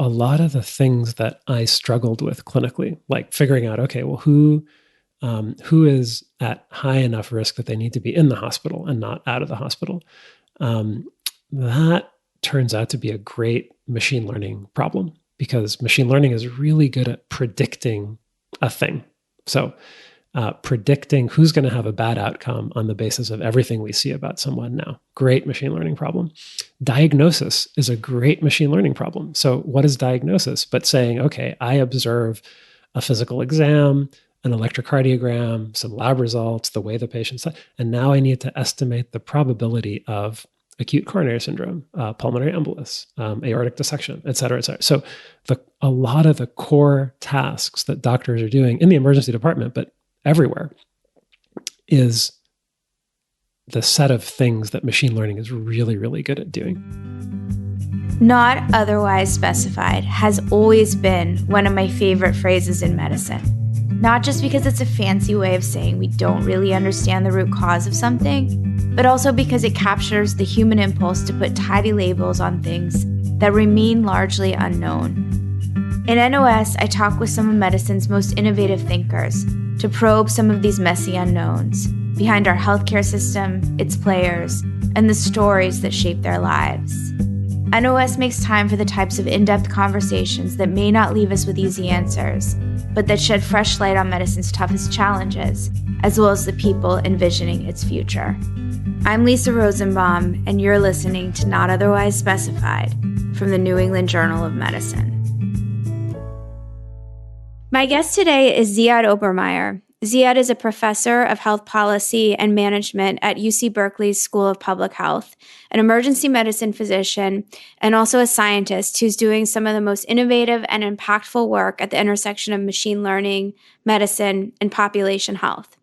a lot of the things that I struggled with clinically, like figuring out, okay, well, who is at high enough risk that they need to be in the hospital and not out of the hospital. That turns out to be a great machine learning problem because machine learning is really good at predicting a thing. So predicting who's going to have a bad outcome on the basis of everything we see about someone now. Great machine learning problem. Diagnosis is a great machine learning problem. So what is diagnosis? But saying, okay, I observe a physical exam, an electrocardiogram, some lab results, the way the patient's, and now I need to estimate the probability of acute coronary syndrome, pulmonary embolus, aortic dissection, et cetera, et cetera. So a lot of the core tasks that doctors are doing in the emergency department, but everywhere, is the set of things that machine learning is really, really good at doing. Not otherwise specified has always been one of my favorite phrases in medicine. Not just because it's a fancy way of saying we don't really understand the root cause of something, but also because it captures the human impulse to put tidy labels on things that remain largely unknown. In NOS, I talk with some of medicine's most innovative thinkers to probe some of these messy unknowns behind our healthcare system, its players, and the stories that shape their lives. NOS makes time for the types of in-depth conversations that may not leave us with easy answers, but that shed fresh light on medicine's toughest challenges, as well as the people envisioning its future. I'm Lisa Rosenbaum, and you're listening to Not Otherwise Specified from the New England Journal of Medicine. My guest today is Ziad Obermeyer. Ziad is a professor of health policy and management at UC Berkeley's School of Public Health, an emergency medicine physician, and also a scientist who's doing some of the most innovative and impactful work at the intersection of machine learning, medicine, and population health.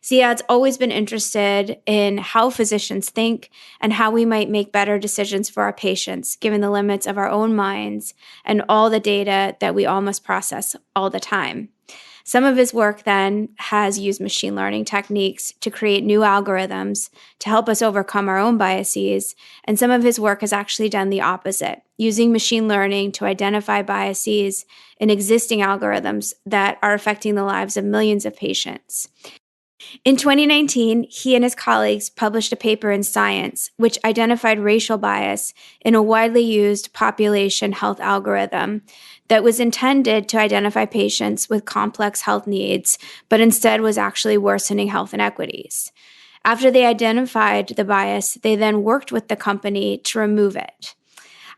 Ziad's always been interested in how physicians think and how we might make better decisions for our patients, given the limits of our own minds and all the data that we all must process all the time. Some of his work then has used machine learning techniques to create new algorithms to help us overcome our own biases, and some of his work has actually done the opposite, using machine learning to identify biases in existing algorithms that are affecting the lives of millions of patients. In 2019, he and his colleagues published a paper in Science which identified racial bias in a widely used population health algorithm that was intended to identify patients with complex health needs, but instead was actually worsening health inequities. After they identified the bias, they then worked with the company to remove it.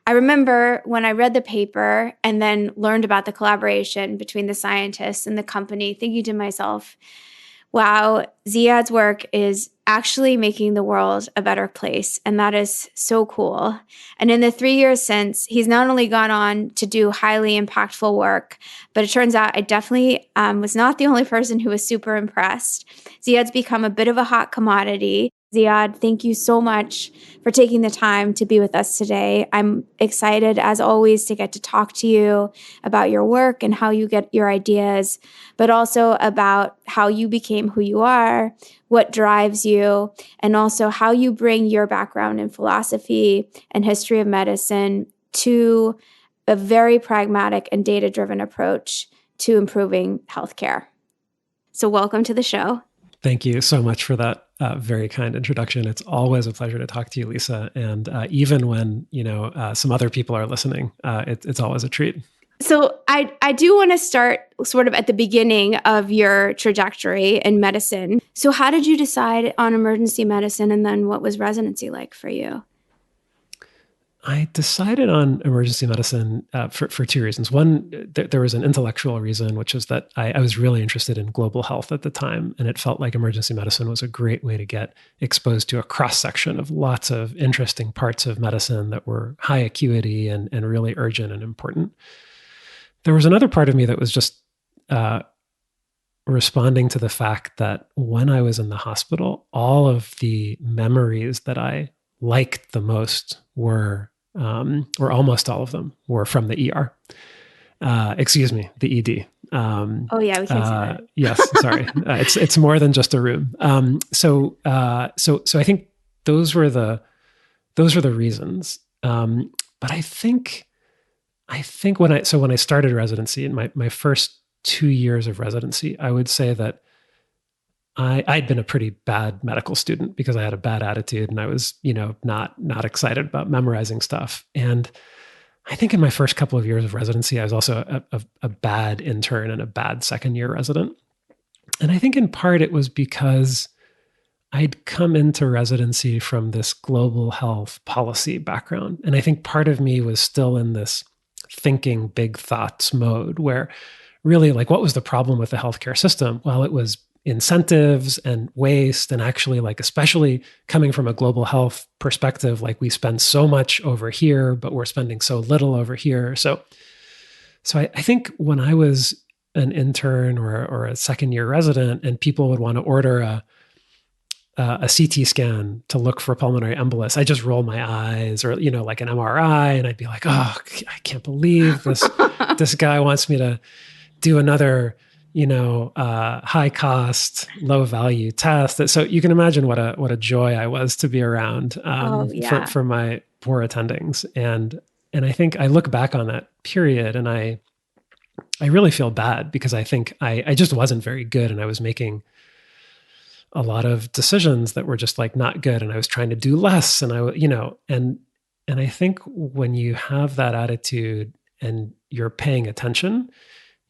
I remember when I read the paper and then learned about the collaboration between the scientists and the company, thinking to myself, wow, Ziad's work is actually making the world a better place, and that is so cool. And in the 3 years since, he's not only gone on to do highly impactful work, but it turns out I definitely was not the only person who was super impressed. Ziad's become a bit of a hot commodity. Ziad, thank you so much for taking the time to be with us today. I'm excited, as always, to get to talk to you about your work and how you get your ideas, but also about how you became who you are, what drives you, and also how you bring your background in philosophy and history of medicine to a very pragmatic and data-driven approach to improving healthcare. So welcome to the show. Thank you so much for that very kind introduction. It's always a pleasure to talk to you, Lisa. And even when some other people are listening, it's always a treat. So I do want to start sort of at the beginning of your trajectory in medicine. So how did you decide on emergency medicine, and then what was residency like for you? I decided on emergency medicine for two reasons. One, there was an intellectual reason, which is that I was really interested in global health at the time, and it felt like emergency medicine was a great way to get exposed to a cross-section of lots of interesting parts of medicine that were high acuity and really urgent and important. There was another part of me that was just responding to the fact that when I was in the hospital, all of the memories that I liked the most were, or almost all of them, were from the ER. The ED. Oh yeah, we can say that. Yes, sorry. It's more than just a room. So I think those were the reasons. But I think I think when I started residency in my first 2 years of residency, I would say that I'd been a pretty bad medical student because I had a bad attitude and I was, not excited about memorizing stuff. And I think in my first couple of years of residency, I was also a bad intern and a bad second year resident. And I think in part it was because I'd come into residency from this global health policy background. And I think part of me was still in this thinking big thoughts mode where really, like, what was the problem with the healthcare system? Well, it was incentives and waste. And actually, like, especially coming from a global health perspective, like, we spend so much over here, but we're spending so little over here. So I think when I was an intern or a second year resident and people would want to order a CT scan to look for pulmonary embolus, I just roll my eyes, or, like an MRI, and I'd be like, oh, I can't believe this guy wants me to do another, high cost, low value test. So you can imagine what a joy I was to be around for my poor attendings. And I think I look back on that period and I really feel bad because I think I just wasn't very good, and I was making a lot of decisions that were just like not good, and I was trying to do less, and and I think when you have that attitude and you're paying attention,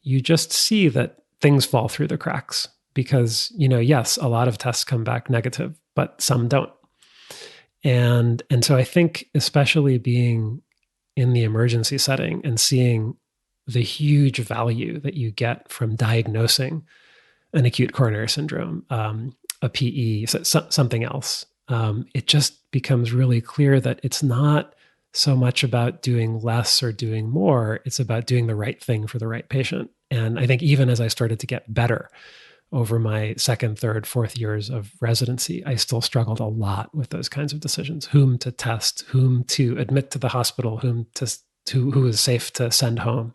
you just see that things fall through the cracks because, yes, a lot of tests come back negative, but some don't. And so I think especially being in the emergency setting and seeing the huge value that you get from diagnosing an acute coronary syndrome, a PE, something else, it just becomes really clear that it's not so much about doing less or doing more. It's about doing the right thing for the right patient. And I think even as I started to get better over my second, third, fourth years of residency, I still struggled a lot with those kinds of decisions: whom to test, whom to admit to the hospital, who is safe to send home.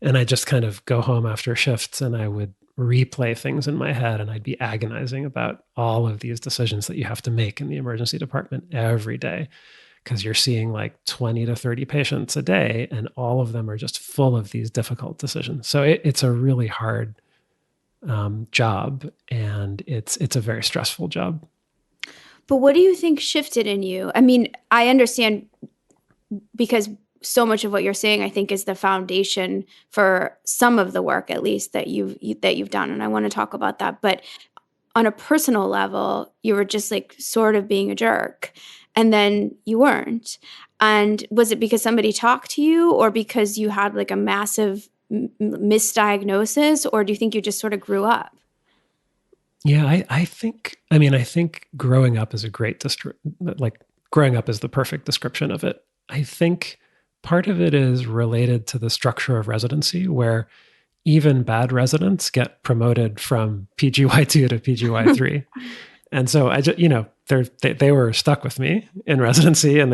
And I just kind of go home after shifts and I would replay things in my head, and I'd be agonizing about all of these decisions that you have to make in the emergency department every day, because you're seeing like 20 to 30 patients a day, and all of them are just full of these difficult decisions. So it's a really hard job, and it's a very stressful job. But what do you think shifted in you? I mean, I understand, because so much of what you're saying, I think, is the foundation for some of the work, at least, that you've done. And I want to talk about that. But on a personal level, you were just like sort of being a jerk, and then you weren't. And was it because somebody talked to you, or because you had like a massive misdiagnosis, or do you think you just sort of grew up? Yeah, I think growing up is growing up is the perfect description of it. I think part of it is related to the structure of residency, where even bad residents get promoted from PGY2 to PGY3. And so I just, they were stuck with me in residency, and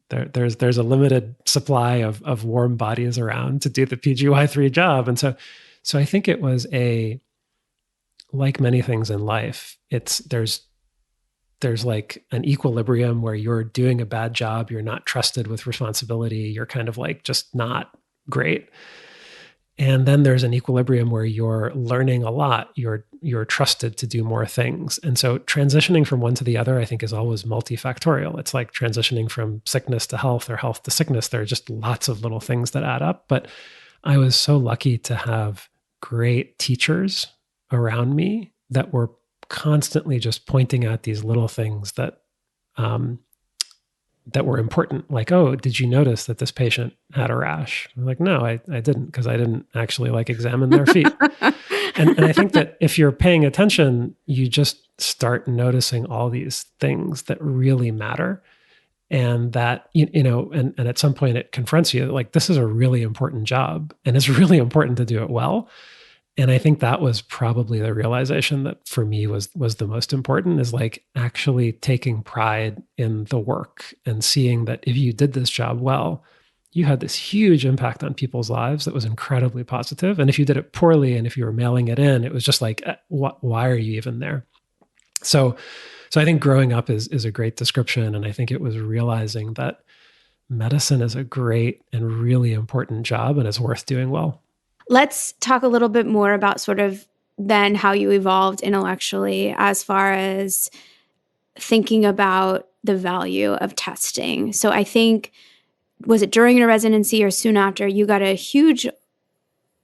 there's a limited supply of warm bodies around to do the PGY3 job. And so I think it was like many things in life, there's like an equilibrium where you're doing a bad job, you're not trusted with responsibility, you're kind of like just not great. And then there's an equilibrium where you're learning a lot, you're trusted to do more things. And so transitioning from one to the other, I think, is always multifactorial. It's like transitioning from sickness to health or health to sickness. There are just lots of little things that add up. But I was so lucky to have great teachers around me that were constantly just pointing out these little things that were important. Like, oh, did you notice that this patient had a rash? I'm like, no, I didn't, because I didn't actually like examine their feet. and I think that if you're paying attention, you just start noticing all these things that really matter. And that, and at some point it confronts you, like, this is a really important job, and it's really important to do it well. And I think that was probably the realization that for me was the most important, is like actually taking pride in the work and seeing that if you did this job well, you had this huge impact on people's lives that was incredibly positive. And if you did it poorly, and if you were mailing it in, it was just like, why are you even there? So I think growing up is a great description. And I think it was realizing that medicine is a great and really important job and is worth doing well. Let's talk a little bit more about sort of then how you evolved intellectually as far as thinking about the value of testing. So I think, was it during your residency or soon after, you got a huge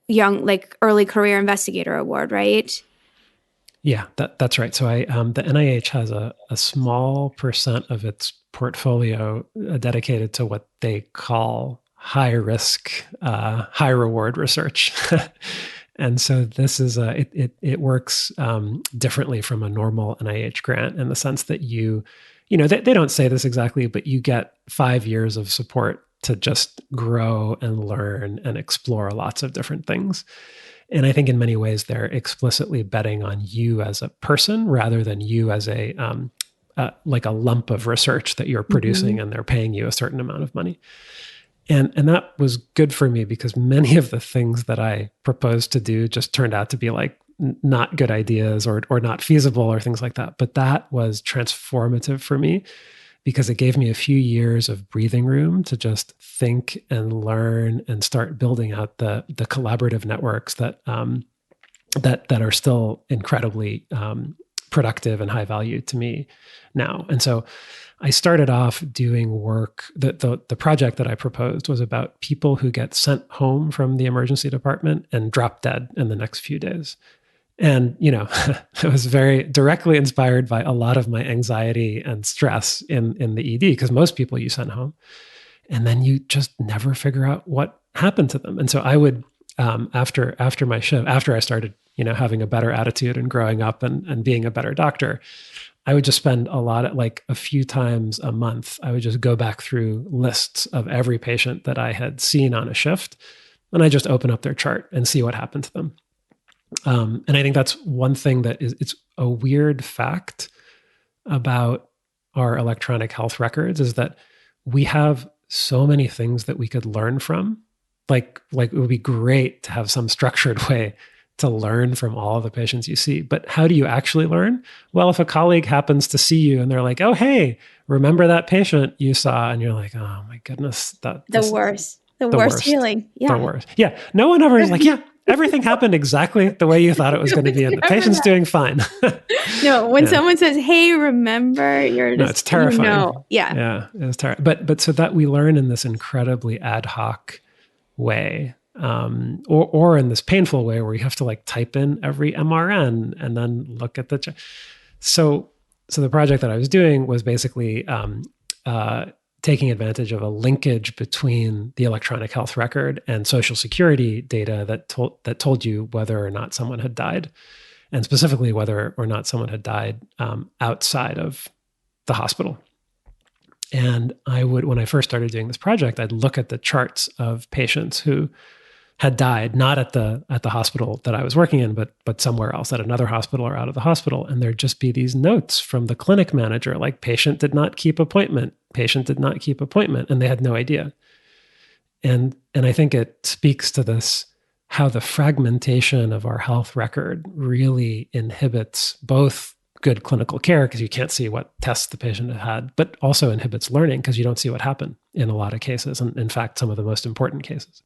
young, like early career investigator award, right? Yeah, that's right. So the NIH has a small percent of its portfolio dedicated to what they call high risk, high reward research. And so this is it works differently from a normal NIH grant in the sense that they don't say this exactly, but you get 5 years of support to just grow and learn and explore lots of different things. And I think in many ways they're explicitly betting on you as a person rather than you as like a lump of research that you're producing, and they're paying you a certain amount of money. And that was good for me because many of the things that I proposed to do just turned out to be like not good ideas or not feasible or things like that. But that was transformative for me because it gave me a few years of breathing room to just think and learn and start building out the collaborative networks that are still incredibly productive and high value to me now. And so I started off doing work. The project that I proposed was about people who get sent home from the emergency department and drop dead in the next few days. And, it was very directly inspired by a lot of my anxiety and stress in the ED, because most people you send home and then you just never figure out what happened to them. And so I would, after my shift, after I started, having a better attitude and growing up and being a better doctor, I would just spend a few times a month, I would just go back through lists of every patient that I had seen on a shift. And I just open up their chart and see what happened to them. And I think that's one thing it's a weird fact about our electronic health records is that we have so many things that we could learn from. Like it would be great to have some structured way to learn from all of the patients you see. But how do you actually learn? Well, if a colleague happens to see you and they're like, oh, hey, remember that patient you saw? And you're like, oh my goodness. The worst feeling. Yeah. The worst. Yeah. No one ever is like, yeah, everything happened exactly the way you thought it was going to be, and the patient's doing fine. No, when someone says, "Hey, remember," it's terrifying. Yeah, it's terrifying. But so that we learn in this incredibly ad hoc way, or in this painful way where you have to like type in every MRN and then look at the. So the project that I was doing was basically taking advantage of a linkage between the electronic health record and Social Security data that told you whether or not someone had died, and specifically whether or not someone had died outside of the hospital. And when I first started doing this project, I'd look at the charts of patients who had died, not at the hospital that I was working in, but somewhere else, at another hospital or out of the hospital. And there'd just be these notes from the clinic manager, like patient did not keep appointment, and they had no idea. And I think it speaks to this, how the fragmentation of our health record really inhibits both good clinical care, because you can't see what tests the patient had, but also inhibits learning because you don't see what happened in a lot of cases. And in fact, some of the most important cases.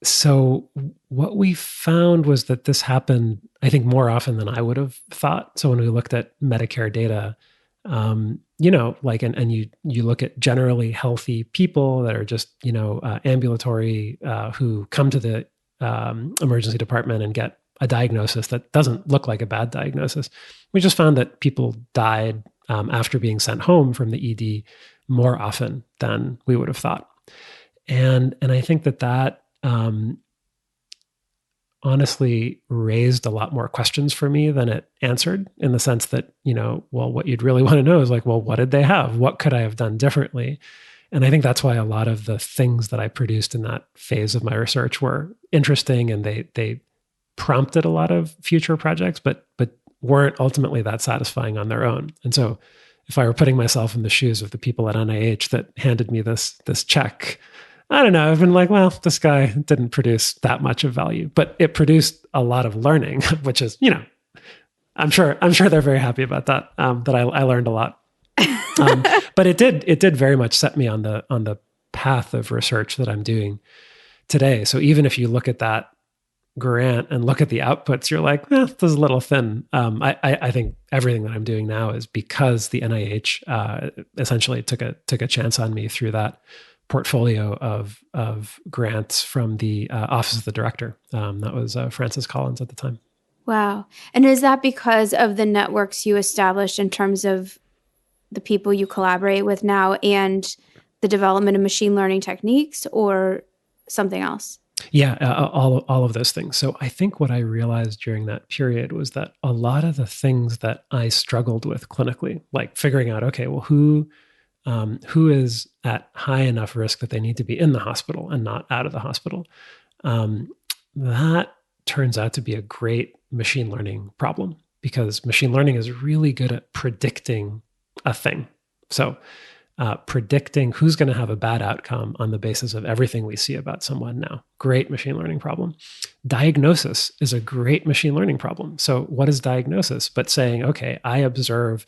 So what we found was that this happened, I think, more often than I would have thought. So when we looked at Medicare data, and you look at generally healthy people that are just, ambulatory, who come to the emergency department and get a diagnosis that doesn't look like a bad diagnosis. We just found that people died after being sent home from the ED more often than we would have thought. And I think that honestly raised a lot more questions for me than it answered, in the sense that, what you'd really want to know is like, well, what did they have? What could I have done differently? And I think that's why a lot of the things that I produced in that phase of my research were interesting, and they prompted a lot of future projects, but weren't ultimately that satisfying on their own. And so if I were putting myself in the shoes of the people at NIH that handed me this check, I don't know, I've been like, well, this guy didn't produce that much of value, but it produced a lot of learning, which is, I'm sure they're very happy about that, that I learned a lot. But it did very much set me on the path of research that I'm doing today. So even if you look at that grant and look at the outputs, you're like, this is a little thin. I think everything that I'm doing now is because the NIH essentially took a chance on me through that portfolio of grants from the Office of the Director. That was Francis Collins at the time. Wow. And is that because of the networks you established in terms of the people you collaborate with now and the development of machine learning techniques, or something else? Yeah, all of those things. So I think what I realized during that period was that a lot of the things that I struggled with clinically, like figuring out, okay, well, who is at high enough risk that they need to be in the hospital and not out of the hospital, that turns out to be a great machine learning problem, because machine learning is really good at predicting a thing. So predicting who's going to have a bad outcome on the basis of everything we see about someone now. Great machine learning problem. Diagnosis is a great machine learning problem. So what is diagnosis? But saying, okay, I observe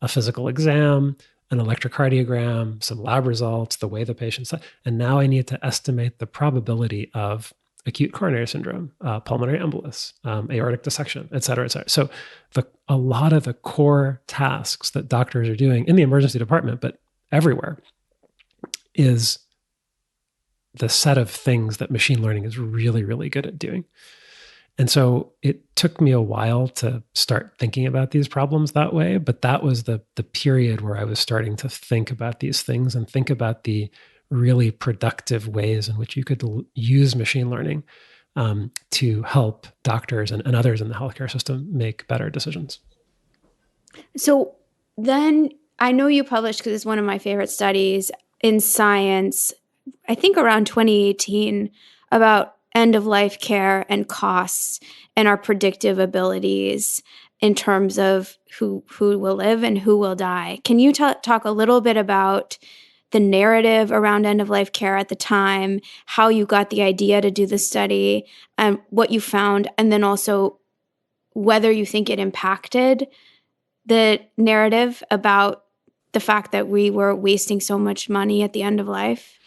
a physical exam, an electrocardiogram, some lab results, the way the patient's, and now I need to estimate the probability of acute coronary syndrome, pulmonary embolus, aortic dissection, et cetera, et cetera. So a lot of the core tasks that doctors are doing in the emergency department, but everywhere, is the set of things that machine learning is really, really good at doing. And so it took me a while to start thinking about these problems that way, but that was the period where I was starting to think about these things and think about the really productive ways in which you could use machine learning to help doctors and others in the healthcare system make better decisions. So then I know you published, because it's one of my favorite studies in Science, I think around 2018, about end-of-life care and costs and our predictive abilities in terms of who will live and who will die. Can you talk a little bit about the narrative around end-of-life care at the time, how you got the idea to do the study, and what you found, and then also whether you think it impacted the narrative about the fact that we were wasting so much money at the end of life?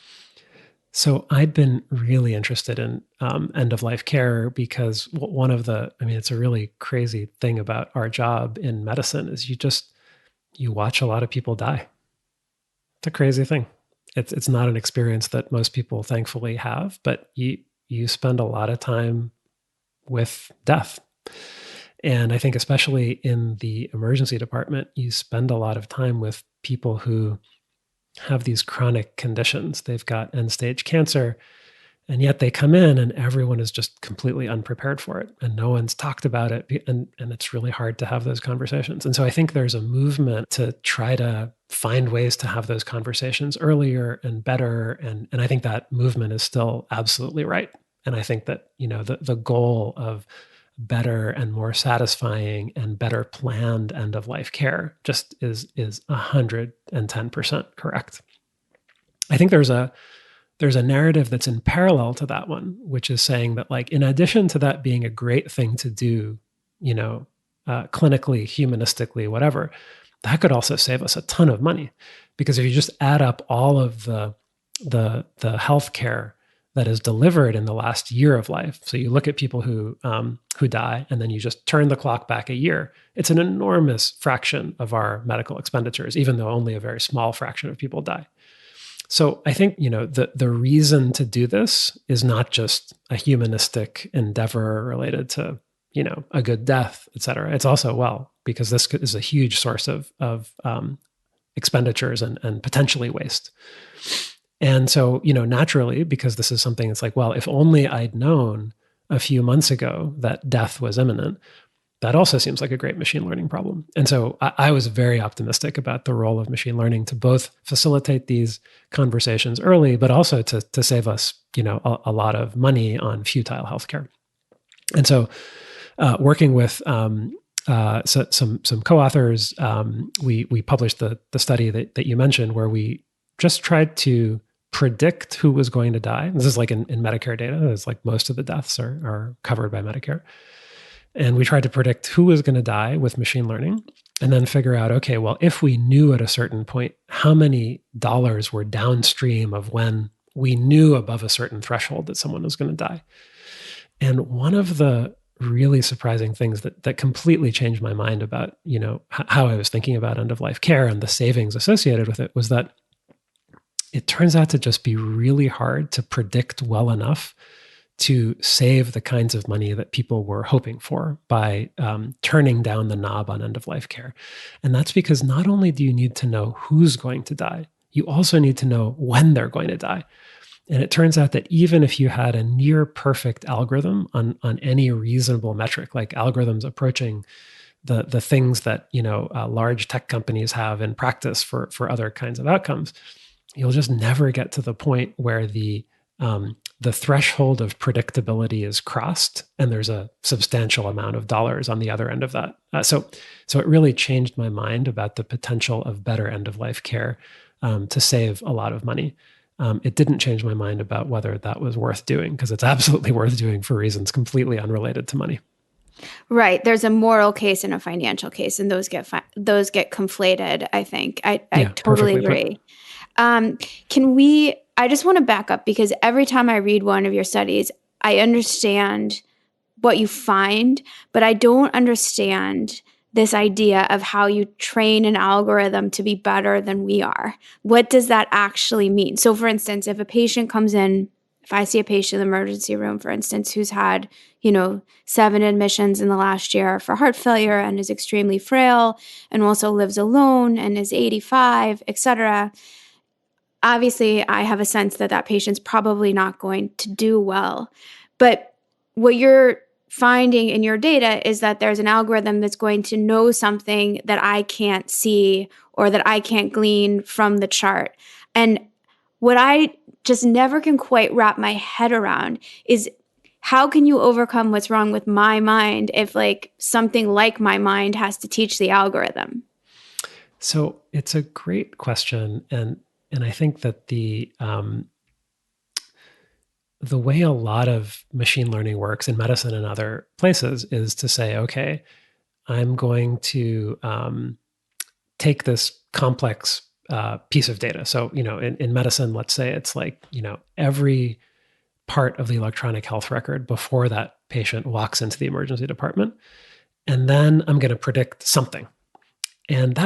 So I'd been really interested in end-of-life care because it's a really crazy thing about our job in medicine is you watch a lot of people die. It's a crazy thing. It's not an experience that most people thankfully have, but you spend a lot of time with death. And I think especially in the emergency department, you spend a lot of time with people who have these chronic conditions. They've got end-stage cancer, and yet they come in and everyone is just completely unprepared for it. And no one's talked about it. And it's really hard to have those conversations. And so I think there's a movement to try to find ways to have those conversations earlier and better. And I think that movement is still absolutely right. And I think that, the goal of better and more satisfying and better planned end-of-life care just is 110% correct. I think there's a narrative that's in parallel to that one, which is saying that, like, in addition to that being a great thing to do, clinically, humanistically, whatever, that could also save us a ton of money, because if you just add up all of the healthcare that is delivered in the last year of life. So you look at people who die, and then you just turn the clock back a year. It's an enormous fraction of our medical expenditures, even though only a very small fraction of people die. So I think, the reason to do this is not just a humanistic endeavor related to, a good death, et cetera. It's also, because this is a huge source of expenditures and potentially waste. And so, naturally, because this is something that's like, if only I'd known a few months ago that death was imminent, that also seems like a great machine learning problem. And so I was very optimistic about the role of machine learning to both facilitate these conversations early, but also to save us, a lot of money on futile healthcare. And so working with some co-authors, we published the study that you mentioned, where we just tried to predict who was going to die. This is like in Medicare data. It's like most of the deaths are covered by Medicare. And we tried to predict who was going to die with machine learning. and then figure out, okay, well, if we knew at a certain point how many dollars were downstream of when we knew above a certain threshold that someone was going to die. And one of the really surprising things that completely changed my mind about, how I was thinking about end of life care and the savings associated with it was that it turns out to just be really hard to predict well enough to save the kinds of money that people were hoping for by turning down the knob on end of life care. And that's because not only do you need to know who's going to die, you also need to know when they're going to die. And it turns out that even if you had a near perfect algorithm on any reasonable metric, like algorithms approaching the things that large tech companies have in practice for other kinds of outcomes, you'll just never get to the point where the threshold of predictability is crossed, and there's a substantial amount of dollars on the other end of that. So it really changed my mind about the potential of better end of life care to save a lot of money. It didn't change my mind about whether that was worth doing, because it's absolutely worth doing for reasons completely unrelated to money. Right. There's a moral case and a financial case, and those get conflated, I think. I totally agree. I just want to back up, because every time I read one of your studies, I understand what you find, but I don't understand this idea of how you train an algorithm to be better than we are. What does that actually mean? So for instance, if a patient comes in, if I see a patient in the emergency room, for instance, who's had, 7 admissions in the last year for heart failure and is extremely frail and also lives alone and is 85, et cetera, obviously I have a sense that that patient's probably not going to do well. But what you're finding in your data is that there's an algorithm that's going to know something that I can't see or that I can't glean from the chart. And what I just never can quite wrap my head around is, how can you overcome what's wrong with my mind if something like my mind has to teach the algorithm? So it's a great question. And I think that the way a lot of machine learning works in medicine and other places is to say, okay, I'm going to take this complex piece of data. So, in medicine, let's say it's every part of the electronic health record before that patient walks into the emergency department. And then I'm going to predict something. And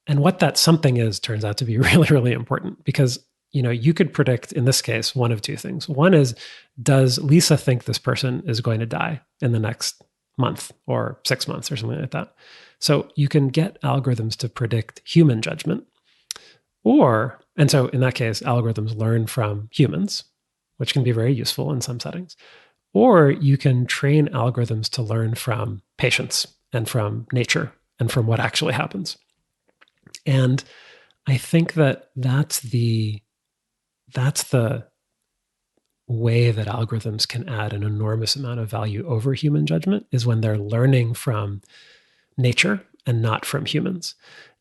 what that something is turns out to be really, really important, because you could predict, in this case, one of two things. One is, does Lisa think this person is going to die in the next month or 6 months or something like that? So you can get algorithms to predict human judgment. And so in that case, algorithms learn from humans, which can be very useful in some settings. Or you can train algorithms to learn from patients and from nature and from what actually happens. And I think that that's the way that algorithms can add an enormous amount of value over human judgment, is when they're learning from nature and not from humans.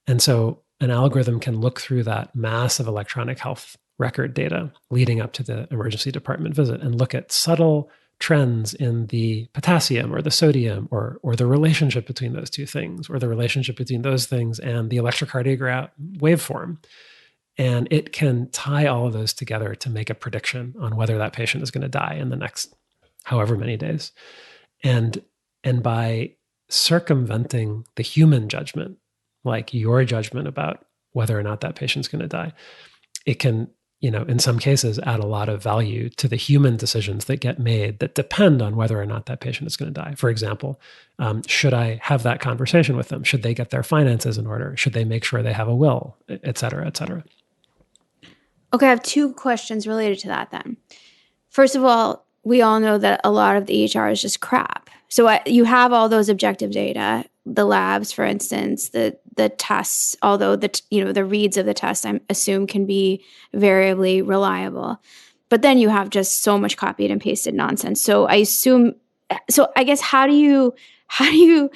And so an algorithm can look through that massive electronic health record data leading up to the emergency department visit and look at subtle trends in the potassium or the sodium or the relationship between those two things, or the relationship between those things and the electrocardiogram waveform. And it can tie all of those together to make a prediction on whether that patient is going to die in the next however many days. And by circumventing the human judgment, like your judgment about whether or not that patient's going to die, it can, in some cases, add a lot of value to the human decisions that get made that depend on whether or not that patient is going to die. For example, should I have that conversation with them? Should they get their finances in order? Should they make sure they have a will, et cetera, et cetera? Okay, I have 2 questions related to that then. First of all, we all know that a lot of the EHR is just crap. So you have all those objective data, the labs, for instance, the tests, although the reads of the test, I assume, can be variably reliable. But then you have just so much copied and pasted nonsense. So I guess how do you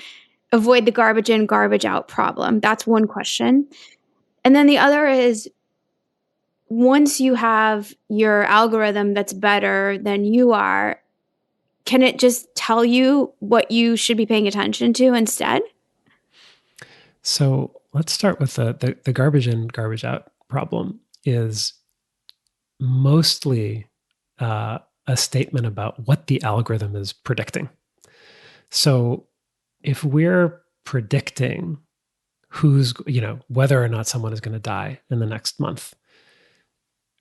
avoid the garbage in, garbage out problem? That's one question. And then the other is, once you have your algorithm that's better than you are, can it just tell you what you should be paying attention to instead? So let's start with the garbage in, garbage out problem is mostly a statement about what the algorithm is predicting. So if we're predicting whether or not someone is going to die in the next month,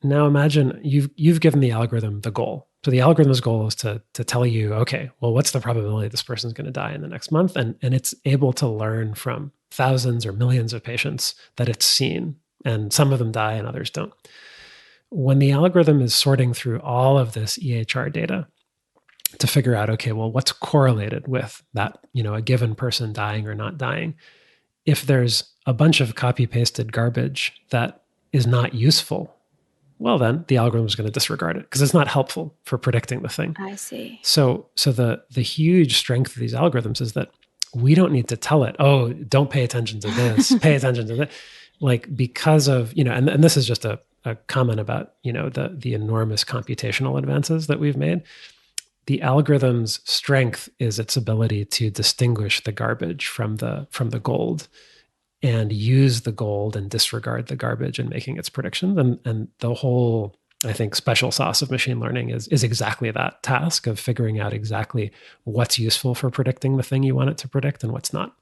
now imagine you've given the algorithm the goal. So the algorithm's goal is to tell you, okay, well, what's the probability this person's going to die in the next month? And it's able to learn from thousands or millions of patients that it's seen, and some of them die and others don't. When the algorithm is sorting through all of this EHR data to figure out, okay, well, what's correlated with that, a given person dying or not dying, if there's a bunch of copy pasted garbage that is not useful, well, then the algorithm is going to disregard it because it's not helpful for predicting the thing. I see. So the huge strength of these algorithms is that we don't need to tell it, oh, don't pay attention to this, pay attention to that. Like, because of, and this is just a comment about, the enormous computational advances that we've made. The algorithm's strength is its ability to distinguish the garbage from the gold, and use the gold and disregard the garbage in making its predictions. And the whole, I think, special sauce of machine learning is exactly that task of figuring out exactly what's useful for predicting the thing you want it to predict and what's not.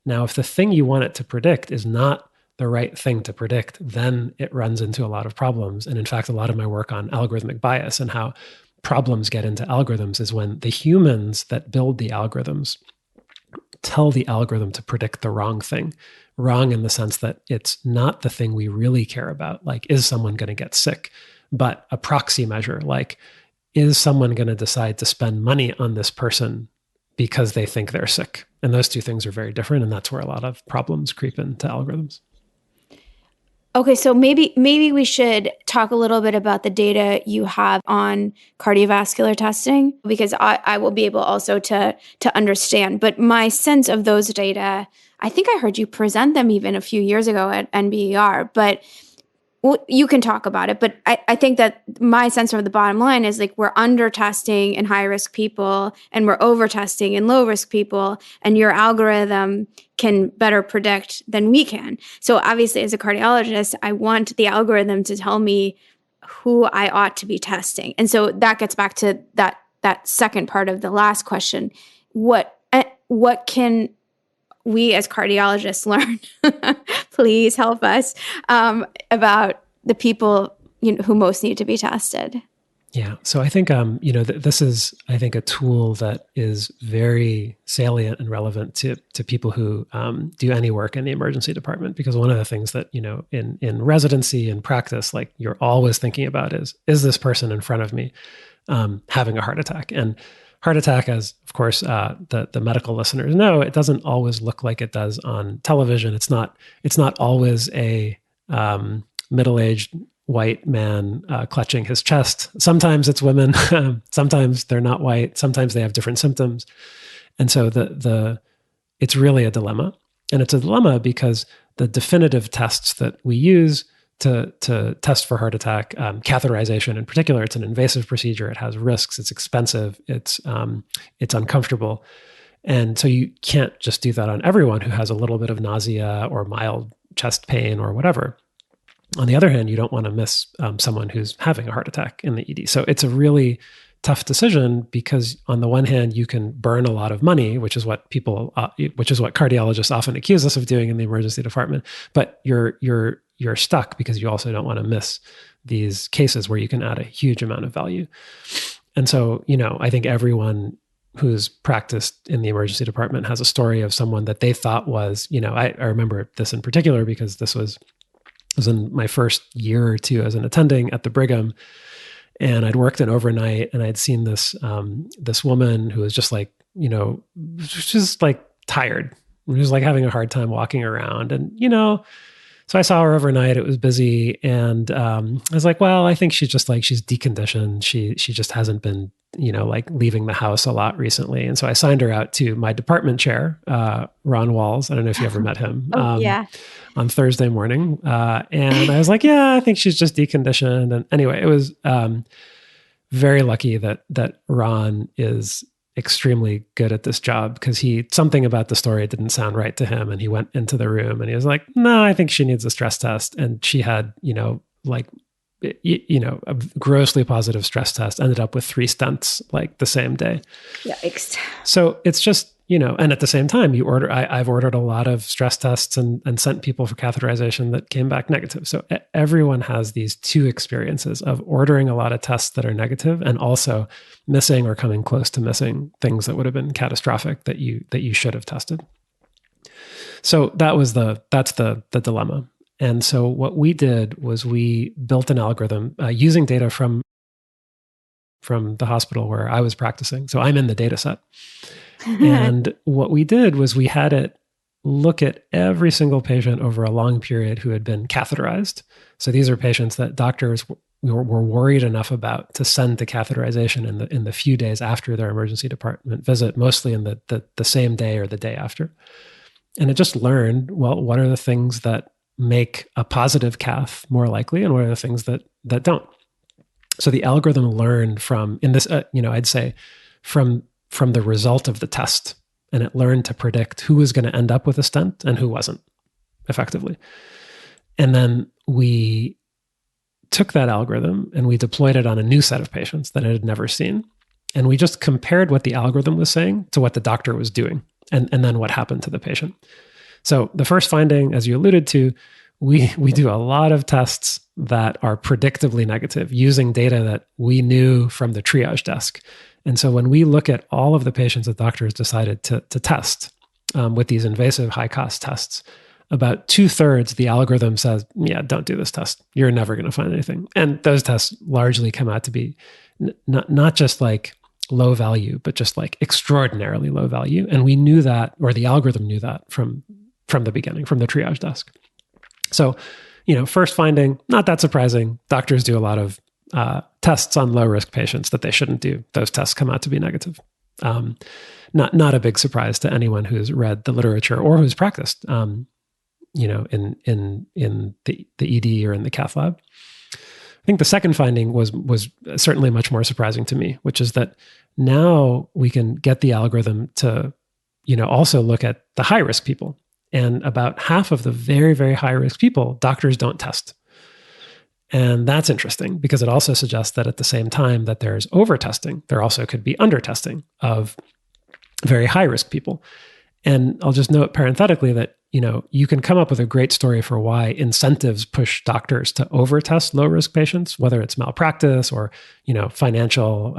Now, if the thing you want it to predict is not the right thing to predict, then it runs into a lot of problems. And in fact, a lot of my work on algorithmic bias and how problems get into algorithms is when the humans that build the algorithms tell the algorithm to predict the wrong thing. Wrong in the sense that it's not the thing we really care about, like, is someone going to get sick, but a proxy measure, like, is someone going to decide to spend money on this person because they think they're sick? And those two things are very different, and that's where a lot of problems creep into algorithms. Okay, so maybe we should talk a little bit about the data you have on cardiovascular testing, because I will be able also to understand. But my sense of those data, I think I heard you present them even a few years ago at NBER, but you can talk about it. But I think that my sense of the bottom line is, like, we're under testing in high risk people and we're over testing in low risk people, and your algorithm can better predict than we can. So obviously, as a cardiologist, I want the algorithm to tell me who I ought to be testing. And so that gets back to that second part of the last question. What can we as cardiologists learn? Please help us about the people who most need to be tested. Yeah. So I think, this is, I think, a tool that is very salient and relevant to people who do any work in the emergency department, because one of the things that, in residency and practice, like, you're always thinking about is this person in front of me having a heart attack? And heart attack, as of course the medical listeners know, it doesn't always look like it does on television. It's not always a middle-aged white man clutching his chest. Sometimes it's women. Sometimes they're not white. Sometimes they have different symptoms. And so it's really a dilemma. And it's a dilemma because the definitive tests that we use to test for heart attack, catheterization in particular, it's an invasive procedure. It has risks. It's expensive. It's uncomfortable. And so you can't just do that on everyone who has a little bit of nausea or mild chest pain or whatever. On the other hand, you don't want to miss someone who's having a heart attack in the ED. So it's a really tough decision, because on the one hand, you can burn a lot of money, which is what cardiologists often accuse us of doing in the emergency department. But you're stuck because you also don't want to miss these cases where you can add a huge amount of value. And so, I think everyone who's practiced in the emergency department has a story of someone that they thought was, I remember this in particular because this was in my first year or two as an attending at the Brigham, and I'd worked an overnight, and I'd seen this woman who was just like, just like tired. She was like having a hard time walking around, and so I saw her overnight. It was busy, and I was like, well, I think she's deconditioned. She just hasn't been, like leaving the house a lot recently. And so I signed her out to my department chair, Ron Walls. I don't know if you ever met him. Yeah. On Thursday morning. And I was like, yeah, I think she's just deconditioned. And anyway, it was very lucky that Ron is extremely good at this job because something about the story didn't sound right to him. And he went into the room and he was like, no, I think she needs a stress test. And she had, a grossly positive stress test, ended up with 3 stents like the same day. Yikes. So it's just, and at the same time, I've ordered a lot of stress tests and sent people for catheterization that came back negative. So everyone has these 2 experiences of ordering a lot of tests that are negative and also missing or coming close to missing things that would have been catastrophic that you should have tested. So that's the dilemma. And so what we did was we built an algorithm using data from the hospital where I was practicing. So I'm in the data set. And what we did was we had it look at every single patient over a long period who had been catheterized. So these are patients that doctors were worried enough about to send to catheterization in the few days after their emergency department visit, mostly in the same day or the day after. And it just learned, well, what are the things that make a positive cath more likely, and what are the things that don't? So the algorithm learned from, in this, I'd say from the result of the test, and it learned to predict who was going to end up with a stent and who wasn't, effectively. And then we took that algorithm and we deployed it on a new set of patients that it had never seen. And we just compared what the algorithm was saying to what the doctor was doing, and then what happened to the patient. So the first finding, as you alluded to, we do a lot of tests that are predictably negative using data that we knew from the triage desk. And so when we look at all of the patients that doctors decided to test with these invasive high-cost tests, about 2/3 the algorithm says, yeah, don't do this test. You're never going to find anything. And those tests largely come out to be not just like low value, but just like extraordinarily low value. And we knew that, or the algorithm knew that from the beginning, from the triage desk. So, first finding, not that surprising. Doctors do a lot of tests on low-risk patients that they shouldn't do. Those tests come out to be negative. Not a big surprise to anyone who's read the literature or who's practiced, in the ED or in the cath lab. I think the second finding was certainly much more surprising to me, which is that now we can get the algorithm to, also look at the high-risk people. And about half of the very, very high-risk people, doctors don't test. And that's interesting because it also suggests that at the same time that there's over-testing, there also could be under-testing of very high-risk people. And I'll just note parenthetically that, you can come up with a great story for why incentives push doctors to over-test low-risk patients, whether it's malpractice or, financial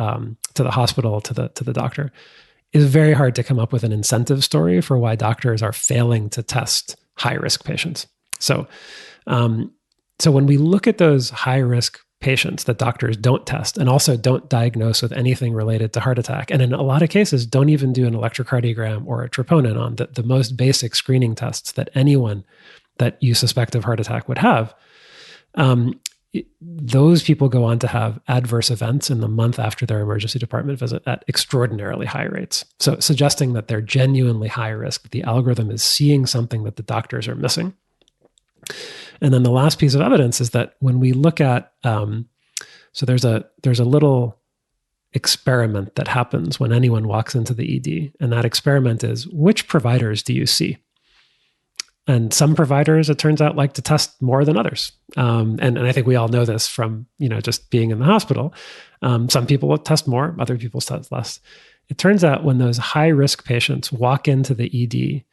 to the hospital, to the doctor. It's very hard to come up with an incentive story for why doctors are failing to test high-risk patients. So when we look at those high-risk patients that doctors don't test and also don't diagnose with anything related to heart attack, and in a lot of cases don't even do an electrocardiogram or a troponin on the most basic screening tests that anyone that you suspect of heart attack would have, those people go on to have adverse events in the month after their emergency department visit at extraordinarily high rates. So suggesting that they're genuinely high risk, that the algorithm is seeing something that the doctors are missing. And then the last piece of evidence is that when we look at, so there's a little experiment that happens when anyone walks into the ED, and that experiment is, which providers do you see? And some providers, it turns out, like to test more than others. And I think we all know this from, just being in the hospital. Some people will test more, other people test less. It turns out when those high-risk patients walk into the ED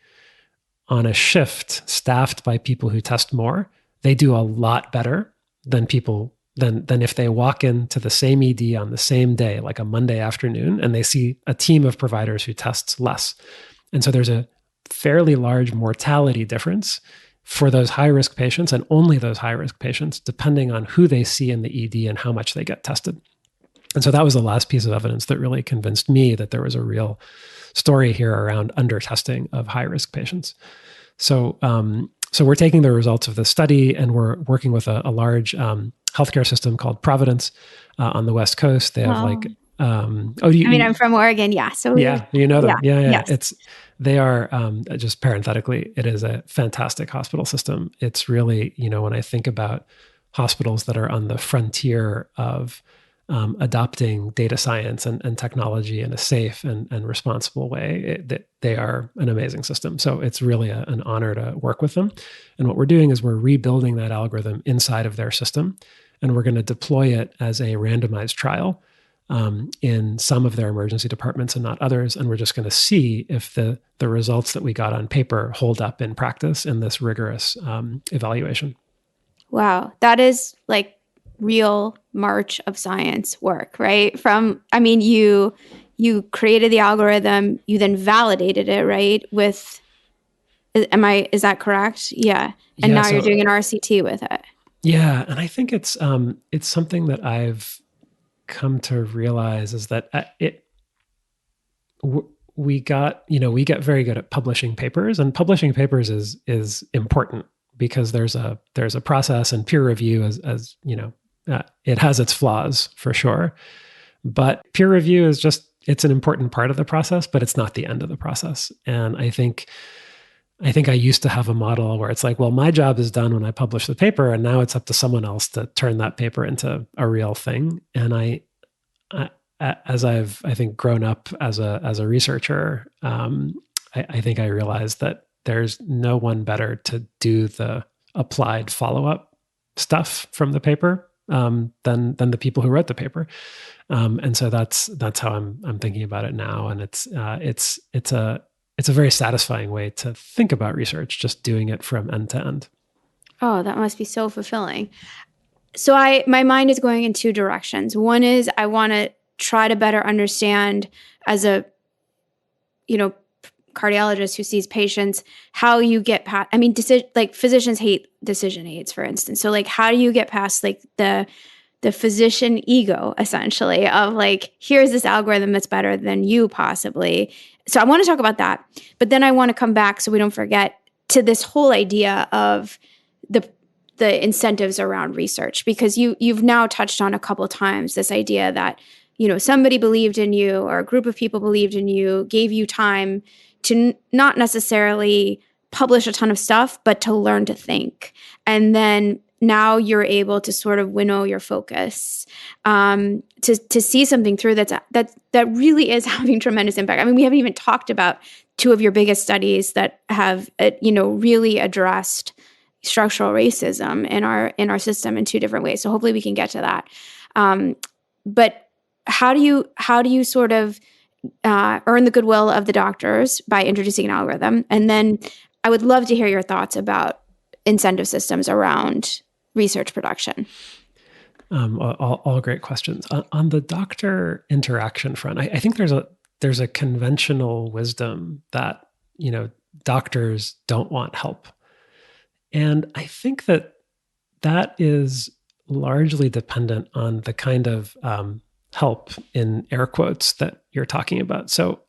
on a shift staffed by people who test more, they do a lot better than if they walk into the same ED on the same day, like a Monday afternoon, and they see a team of providers who tests less. And so there's a fairly large mortality difference for those high-risk patients, and only those high-risk patients, depending on who they see in the ED and how much they get tested. And so that was the last piece of evidence that really convinced me that there was a real story here around under-testing of high-risk patients. So we're taking the results of the study, and we're working with a large healthcare system called Providence on the West Coast. They have I'm from Oregon. Yeah. So you know them. Yeah. Yes. They are, just parenthetically, it is a fantastic hospital system. It's really, when I think about hospitals that are on the frontier of adopting data science and technology in a safe and responsible way, they are an amazing system. So it's really an honor to work with them. And what we're doing is we're rebuilding that algorithm inside of their system, and we're going to deploy it as a randomized trial in some of their emergency departments and not others. And we're just going to see if the results that we got on paper hold up in practice in this rigorous evaluation. Wow. That is like real march of science work, right? You created the algorithm, you then validated it, right? Is that correct? Yeah. And now you're doing an RCT with it. Yeah. And I think it's something that I've come to realize is that we get very good at publishing papers, and publishing papers is important because there's a process, and peer review as it has its flaws for sure, but peer review is it's an important part of the process, but it's not the end of the process. And I think I used to have a model where it's like, well, my job is done when I publish the paper, and now it's up to someone else to turn that paper into a real thing. And I as I've, I think, grown up as a researcher, I think I realized that there's no one better to do the applied follow-up stuff from the paper than the people who wrote the paper. And so that's how I'm thinking about it now. And it's a very satisfying way to think about research, just doing it from end to end. Oh, that must be so fulfilling. So my mind is going in two directions. One is I want to try to better understand, as a cardiologist who sees patients, how you get past, physicians hate decision aids, for instance. So like, how do you get past like the physician ego, essentially, of like, here's this algorithm that's better than you possibly. So I want to talk about that. But then I want to come back, so we don't forget, to this whole idea of the incentives around research, because you've now touched on a couple of times this idea that, somebody believed in you, or a group of people believed in you, gave you time to not necessarily publish a ton of stuff, but to learn to think. And then now you're able to sort of winnow your focus, to see something through that really is having tremendous impact. I mean, we haven't even talked about two of your biggest studies that have, really addressed structural racism in our system in two different ways. So hopefully we can get to that. But how do you sort of earn the goodwill of the doctors by introducing an algorithm? And then I would love to hear your thoughts about incentive systems around research production. All great questions. On the doctor interaction front, I think there's a conventional wisdom that, doctors don't want help. And I think that is largely dependent on the kind of help, in air quotes, that you're talking about. So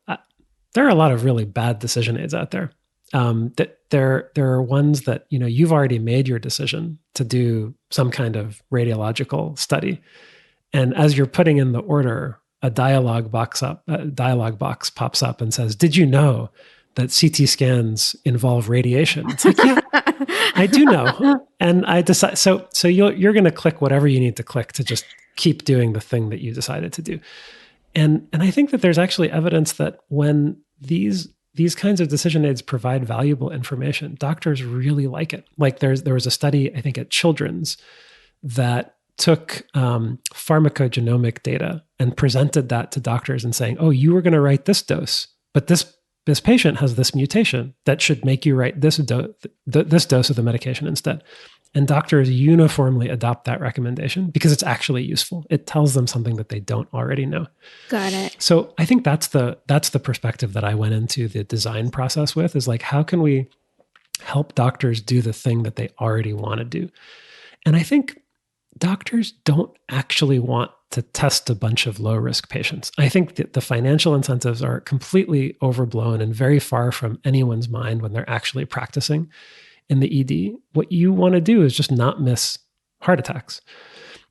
there are a lot of really bad decision aids out there. That there are ones that, you've already made your decision to do some kind of radiological study. And as you're putting in the order, a dialog box pops up and says, "Did you know that CT scans involve radiation?" It's like, yeah, I do know. And I decide, so you're going to click whatever you need to click to just keep doing the thing that you decided to do. And I think that there's actually evidence that when these kinds of decision aids provide valuable information, doctors really like it. Like there was a study, I think at Children's, that took pharmacogenomic data and presented that to doctors and saying, "Oh, you were going to write this dose, but this patient has this mutation that should make you write this dose of the medication instead." And doctors uniformly adopt that recommendation because it's actually useful. It tells them something that they don't already know. Got it. So I think that's the perspective that I went into the design process with, is like, how can we help doctors do the thing that they already want to do? And I think doctors don't actually want to test a bunch of low-risk patients. I think that the financial incentives are completely overblown and very far from anyone's mind when they're actually practicing in the ED. What you want to do is just not miss heart attacks.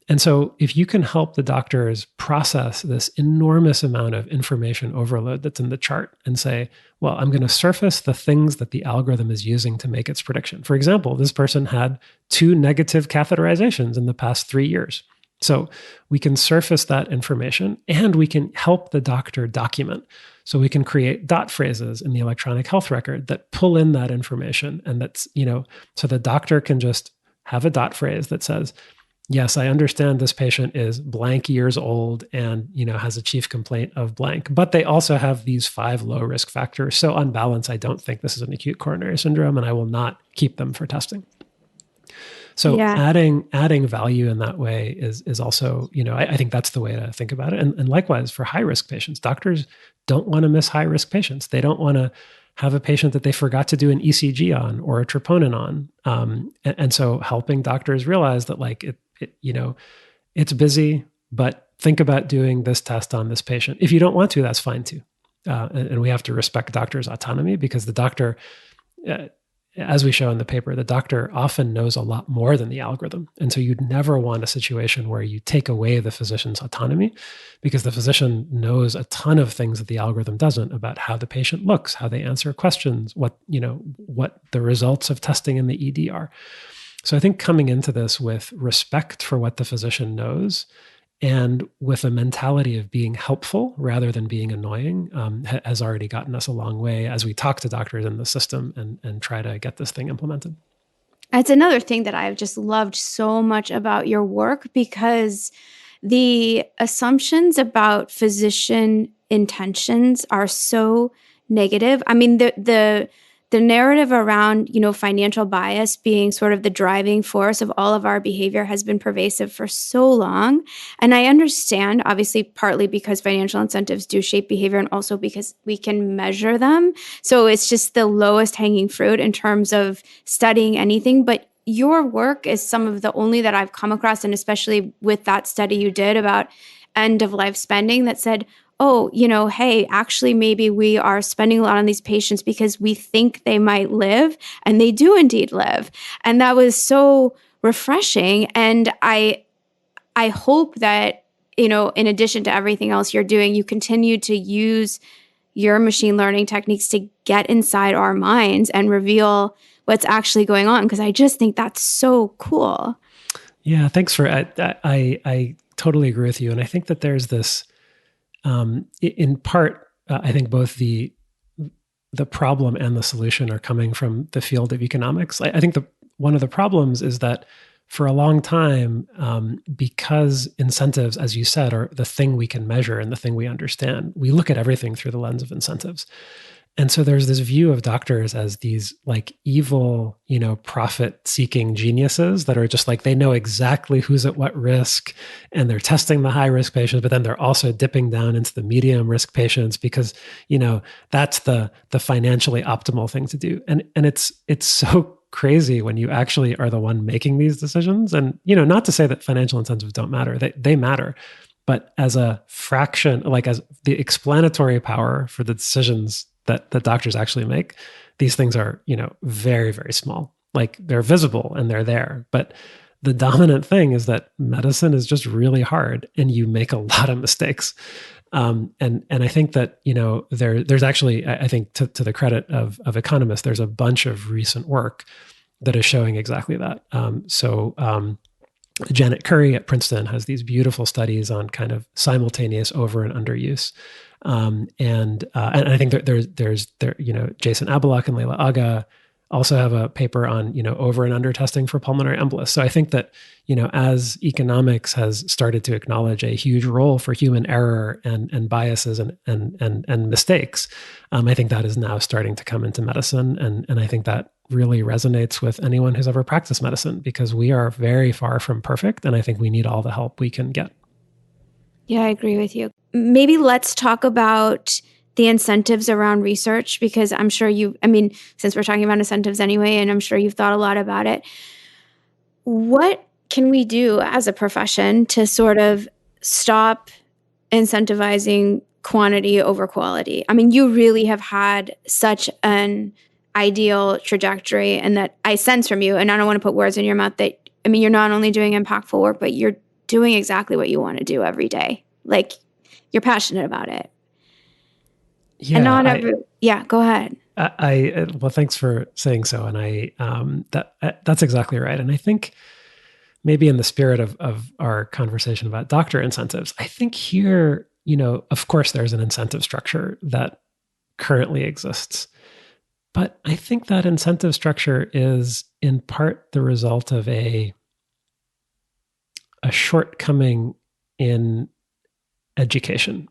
And so if you can help the doctors process this enormous amount of information overload that's in the chart and say, well, I'm going to surface the things that the algorithm is using to make its prediction. For example, this person had 2 negative catheterizations in the past 3 years. So we can surface that information and we can help the doctor document. So we can create dot phrases in the electronic health record that pull in that information. And that's, so the doctor can just have a dot phrase that says, yes, I understand this patient is blank years old and, has a chief complaint of blank, but they also have these 5 low risk factors. So on balance, I don't think this is an acute coronary syndrome and I will not keep them for testing. So adding value in that way is also, I think that's the way to think about it. And likewise for high risk patients, doctors don't want to miss high risk patients. They don't want to have a patient that they forgot to do an ECG on or a troponin on. And so helping doctors realize that it's busy, but think about doing this test on this patient. If you don't want to, that's fine too. And we have to respect doctors' autonomy because the doctor, as we show in the paper, the doctor often knows a lot more than the algorithm. And so you'd never want a situation where you take away the physician's autonomy because the physician knows a ton of things that the algorithm doesn't about how the patient looks, how they answer questions, what the results of testing in the ED are. So I think coming into this with respect for what the physician knows and with a mentality of being helpful rather than being annoying has already gotten us a long way as we talk to doctors in the system and try to get this thing implemented. It's another thing that I've just loved so much about your work because the assumptions about physician intentions are so negative. I mean, the narrative around, financial bias being sort of the driving force of all of our behavior has been pervasive for so long. And I understand, obviously, partly because financial incentives do shape behavior and also because we can measure them. So it's just the lowest hanging fruit in terms of studying anything. But your work is some of the only that I've come across, and especially with that study you did about end of life spending that said, oh, hey, actually, maybe we are spending a lot on these patients because we think they might live, and they do indeed live. And that was so refreshing. And I hope that, in addition to everything else you're doing, you continue to use your machine learning techniques to get inside our minds and reveal what's actually going on, because I just think that's so cool. Yeah, thanks for I totally agree with you. And I think that there's this, in part, I think both the problem and the solution are coming from the field of economics. I think one of the problems is that for a long time, because incentives, as you said, are the thing we can measure and the thing we understand, we look at everything through the lens of incentives. And so there's this view of doctors as these evil, profit-seeking geniuses that are just they know exactly who's at what risk, and they're testing the high-risk patients, but then they're also dipping down into the medium-risk patients because, that's the financially optimal thing to do. And it's so crazy when you actually are the one making these decisions. And, not to say that financial incentives don't matter, they matter. But as a fraction, as the explanatory power for the decisions that doctors actually make, these things are, very, very small. They're visible and they're there. But the dominant thing is that medicine is just really hard and you make a lot of mistakes. And I think that, there's actually, I think to the credit of economists, there's a bunch of recent work that is showing exactly that. Janet Curry at Princeton has these beautiful studies on kind of simultaneous over and underuse. And I think there's Jason Abelak and Leila Aga also have a paper on, over and under testing for pulmonary embolus. So I think that, as economics has started to acknowledge a huge role for human error and biases and mistakes, I think that is now starting to come into medicine. And I think that really resonates with anyone who's ever practiced medicine because we are very far from perfect. And I think we need all the help we can get. Yeah, I agree with you. Maybe let's talk about the incentives around research, because I'm sure since we're talking about incentives anyway, and I'm sure you've thought a lot about it. What can we do as a profession to sort of stop incentivizing quantity over quality? I mean, you really have had such an ideal trajectory, and that I sense from you, and I don't want to put words in your mouth, that, you're not only doing impactful work, but you're doing exactly what you want to do every day. You're passionate about it. Yeah. And go ahead. Well, thanks for saying so. And that's exactly right. And I think maybe in the spirit of our conversation about doctor incentives, I think here, of course, there's an incentive structure that currently exists. But I think that incentive structure is in part the result of a shortcoming in education.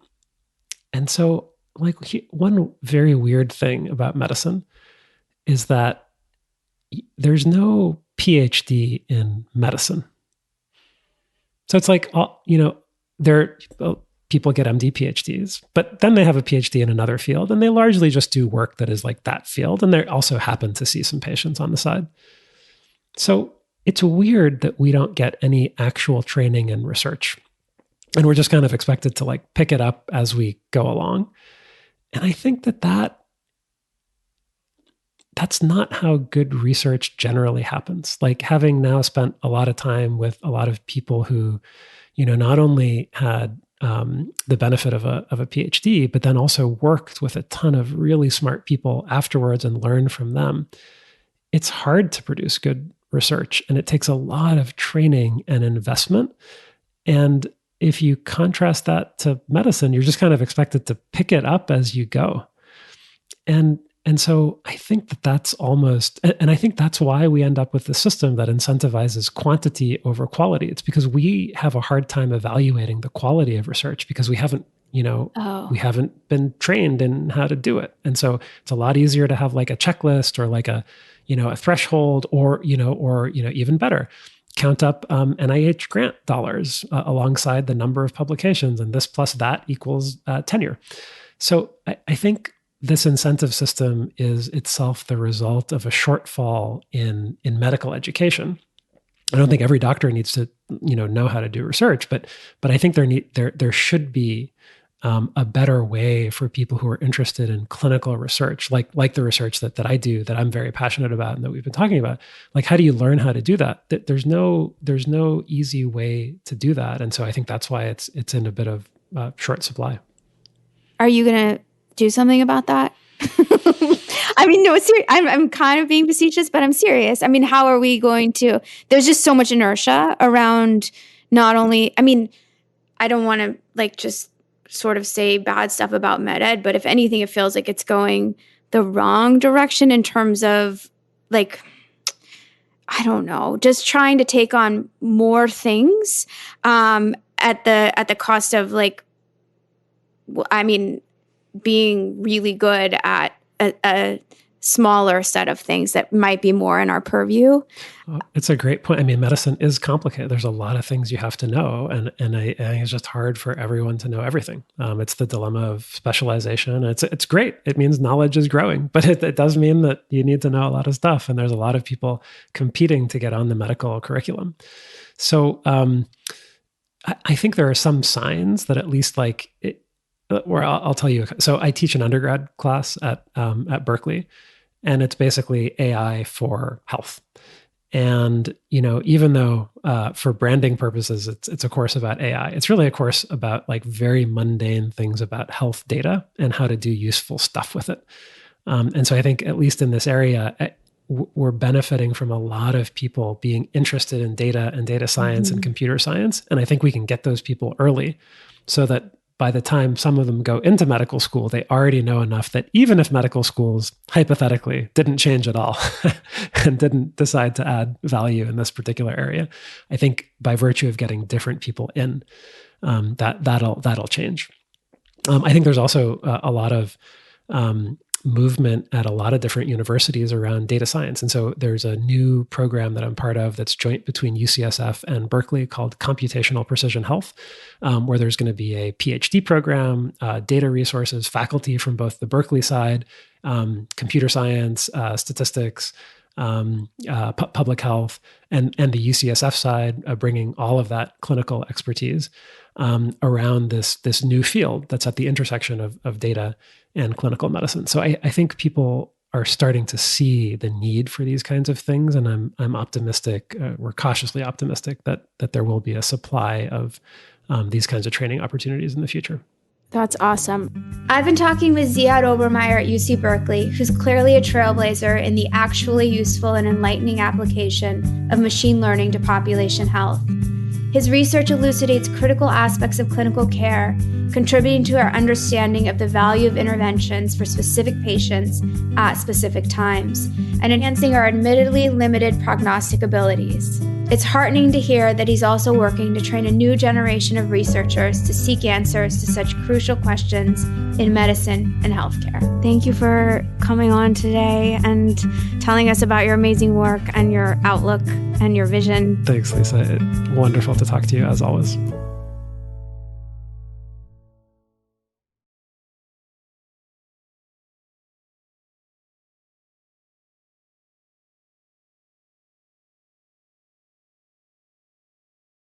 And so, like, one very weird thing about medicine is that there's no PhD in medicine. So it's like, people get MD PhDs, but then they have a PhD in another field, and they largely just do work that is like that field. And they also happen to see some patients on the side. So it's weird that we don't get any actual training in research. And we're just kind of expected to like pick it up as we go along. And I think that's not how good research generally happens. Like, having now spent a lot of time with a lot of people who, not only had the benefit of a PhD, but then also worked with a ton of really smart people afterwards and learned from them. It's hard to produce good research, and it takes a lot of training and investment. And if you contrast that to medicine, you're just kind of expected to pick it up as you go. And so I think that's almost, and I think that's why we end up with the system that incentivizes quantity over quality. It's because we have a hard time evaluating the quality of research because we haven't, we haven't been trained in how to do it. And so it's a lot easier to have like a checklist or like a threshold, or even better, count up NIH grant dollars alongside the number of publications, and this plus that equals tenure. So I think this incentive system is itself the result of a shortfall in medical education. I don't think every doctor needs to know how to do research, but I think there should be a better way for people who are interested in clinical research, like the research that I do, that I'm very passionate about and that we've been talking about. Like, how do you learn how to do that? There's no easy way to do that, and so I think that's why it's in a bit of short supply. Are you going to do something about that? I mean, no, I'm kind of being facetious, but I'm serious. I mean, how are we going to? There's just so much inertia around. Not only, I mean, I don't want to like just sort of say bad stuff about med ed, but if anything, it feels like it's going the wrong direction in terms of like, I don't know, just trying to take on more things at the cost of like, I mean, being really good at a smaller set of things that might be more in our purview. It's a great point. I mean, medicine is complicated. There's a lot of things you have to know, and I think it's just hard for everyone to know everything. It's the dilemma of specialization. It's great. It means knowledge is growing, but it does mean that you need to know a lot of stuff, and there's a lot of people competing to get on the medical curriculum. So I think there are some signs that at least like it, where I'll tell you. So I teach an undergrad class at Berkeley, and it's basically AI for health. And even though for branding purposes, it's a course about AI, it's really a course about like very mundane things about health data and how to do useful stuff with it. And so I think at least in this area, we're benefiting from a lot of people being interested in data and data science and computer science. And I think we can get those people early so that by the time some of them go into medical school, they already know enough that even if medical schools hypothetically didn't change at all and didn't decide to add value in this particular area, I think by virtue of getting different people in, that'll change. I think there's also a lot of movement at a lot of different universities around data science. And so there's a new program that I'm part of that's joint between UCSF and Berkeley called Computational Precision Health, where there's going to be a PhD program, data resources, faculty from both the Berkeley side, computer science, statistics, public health, and the UCSF side, bringing all of that clinical expertise around this new field that's at the intersection of data and clinical medicine. So I think people are starting to see the need for these kinds of things, and I'm optimistic. We're cautiously optimistic that there will be a supply of these kinds of training opportunities in the future. That's awesome. I've been talking with Ziad Obermeyer at UC Berkeley, who's clearly a trailblazer in the actually useful and enlightening application of machine learning to population health. His research elucidates critical aspects of clinical care, contributing to our understanding of the value of interventions for specific patients at specific times, and enhancing our admittedly limited prognostic abilities. It's heartening to hear that he's also working to train a new generation of researchers to seek answers to such crucial questions in medicine and healthcare. Thank you for coming on today and telling us about your amazing work and your outlook and your vision. Thanks, Lisa. Wonderful to talk to you as always.